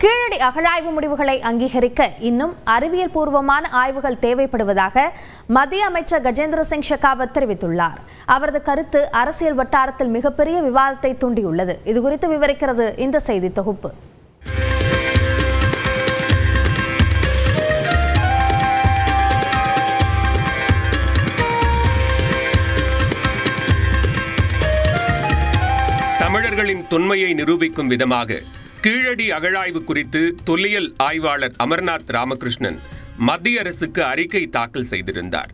கீழடி அகழாய்வு முடிவுகளை அங்கீகரிக்க இன்னும் அறிவியல் பூர்வமான ஆய்வுகள் தேவைப்படுவதாக மத்திய அமைச்சர் கஜேந்திர சிங் ஷெகாவத் தெரிவித்துள்ளார். அவரது கருத்து அரசியல் வட்டாரத்தில் மிகப்பெரிய விவாதத்தை தூண்டியுள்ளது. இதுகுறித்து விவரிக்கிறது இந்த செய்தி தொகுப்பு. தமிழர்களின் தொன்மையை நிரூபிக்கும் விதமாக கீழடி அகழாய்வு குறித்து தொல்லியல் ஆய்வாளர் அமர்நாத் ராமகிருஷ்ணன் மத்திய அரசுக்கு அறிக்கை தாக்கல் செய்திருந்தார்.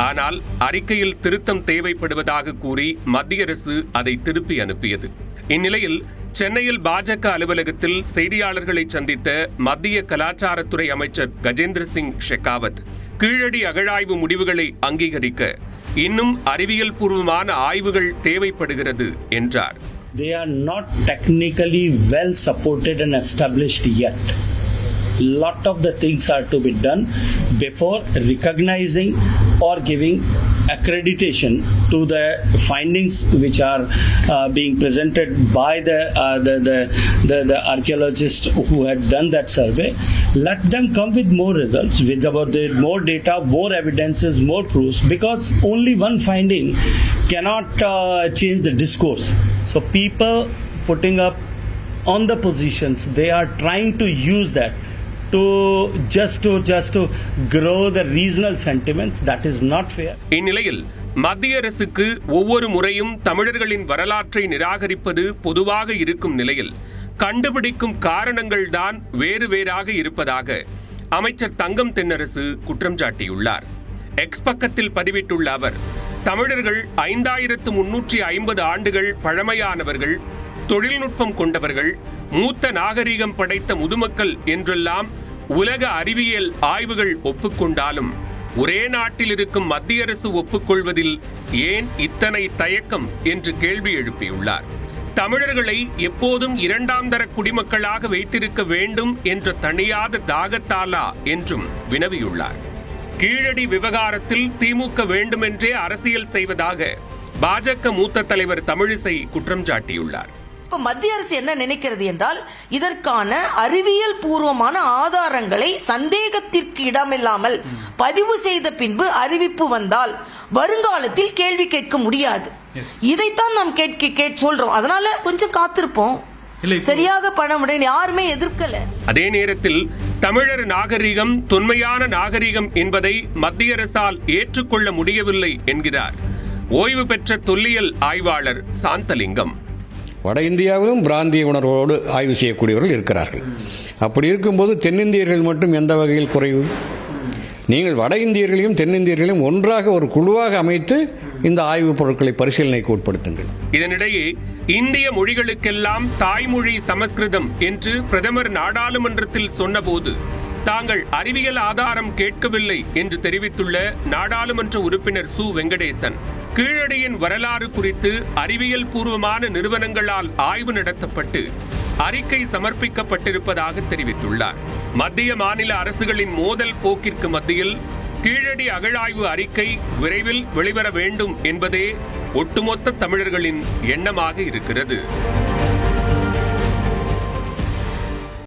ஆனால் அறிக்கையில் திருத்தம் தேவைப்படுவதாக கூறி மத்திய அரசு அதை திருப்பி அனுப்பியது. இந்நிலையில் சென்னையில் பாஜக அலுவலகத்தில் செய்தியாளர்களை சந்தித்த மத்திய கலாச்சாரத்துறை அமைச்சர் கஜேந்திர சிங் ஷெகாவத் கீழடி அகழாய்வு முடிவுகளை அங்கீகரிக்க இன்னும் அறிவியல் பூர்வமான ஆய்வுகள் தேவைப்படுகிறது என்றார். They are not technically well supported and established yet. Lot of the things are to be done before recognizing or giving accreditation to the findings which are being presented by the archaeologists who had done that survey. Let them come with more results, with about the more data, more evidences, more proofs, because only one finding cannot change the discourse. So people putting up on the positions, they are trying to use that to just to grow the regional sentiments. That is not fair. இந்நிலையில் மத்திய அரசுக்கு ஒவ்வொரு முறையும் தமிழர்களின் வரலாற்றை நிராகரிப்பது பொதுவாக இருக்கும் நிலையில் கண்டுபிடிக்கும் காரணங்கள் தான் வேறு வேறாக இருப்பதாக அமைச்சர் தங்கம் தென்னரசு குற்றம் சாட்டியுள்ளார். எக்ஸ் பக்கத்தில் பதிவிட்டுள்ள அவர், தமிழர்கள் 5350 ஆண்டுகள் பழமையானவர்கள், தொழில்நுட்பம் கொண்டவர்கள், மூத்த நாகரிகம் படைத்த முதுமக்கள் என்றெல்லாம் உலக அறிவியல் ஆய்வுகள் ஒப்புக்கொண்டாலும் ஒரே நாட்டில் இருக்கும் மத்திய அரசு ஒப்புக்கொள்வதில் ஏன் இத்தனை தயக்கம் என்று கேள்வி எழுப்பியுள்ளார். தமிழர்களை எப்போதும் இரண்டாம் தர குடிமக்களாக வைத்திருக்க வேண்டும் என்ற தணியாத தாகத்தாலா என்றும் வினவியுள்ளார். கீழடி விவகாரத்தில் திமுக வேண்டுமென்றே அரசியல் செய்வதாக பாஜக மூத்த தலைவர் தமிழிசை குற்றம் சாட்டியுள்ளார். இப்ப மத்திய அரசு என்ன நினைக்கிறது என்றால், இதற்கான அறிவியல் பூர்வமான ஆதாரங்களை சந்தேகத்திற்கு இடமில்லாமல் பதிவு செய்த பின்பு அறிவிப்பு வந்தால் வருங்காலத்தில் கேள்வி கேட்க முடியாது. இதைத்தான் நாம் சொல்றோம். அதனால கொஞ்சம் காத்திருப்போம். சரியாக பண்ண முடியும், யாருமே எதிர்க்கல. அதே நேரத்தில் தமிழர் நாகரிகம் தொன்மையான நாகரிகம் என்பதை மத்திய அரசால் ஏற்றுக்கொள்ள முடியவில்லை என்கிறார் ஓய்வு பெற்ற தொல்லியல் ஆய்வாளர் சாந்தலிங்கம். வட இந்தியாவிலும் பிராந்திய உணர்வோடு ஆய்வு செய்யக்கூடியவர்கள் இருக்கிறார்கள். அப்படி இருக்கும்போது தென்னிந்தியர்கள் மட்டும் எந்த வகையில் குறைவு? நீங்கள் வட இந்தியர்களையும் தென்னிந்தியர்களையும் ஒன்றாக ஒரு குழுவாக அமைத்து இந்த ஆய்வுப் பொருட்களை பரிசீலனைக்கு உட்படுத்துங்கள். இதனிடையே இந்திய மொழிகளுக்கெல்லாம் தாய்மொழி சமஸ்கிருதம் என்று பிரதமர் நாடாளுமன்றத்தில் சொன்னபோது தாங்கள் அறிவியல் ஆதாரம் கேட்கவில்லை என்று தெரிவித்துள்ள நாடாளுமன்ற உறுப்பினர் சு வெங்கடேசன், கீழடியின் வரலாறு குறித்து அறிவியல் பூர்வமான நிறுவனங்களால் ஆய்வு நடத்தப்பட்டு அறிக்கை சமர்ப்பிக்கப்பட்டிருப்பதாக தெரிவித்துள்ளார். மத்திய மாநில அரசுகளின் மோதல் போக்கிற்கு மத்தியில் கீழடி அகழாய்வு அறிக்கை விரைவில் வெளிவர வேண்டும் என்பதே ஒட்டுமொத்த தமிழர்களின் எண்ணமாக இருக்கிறது.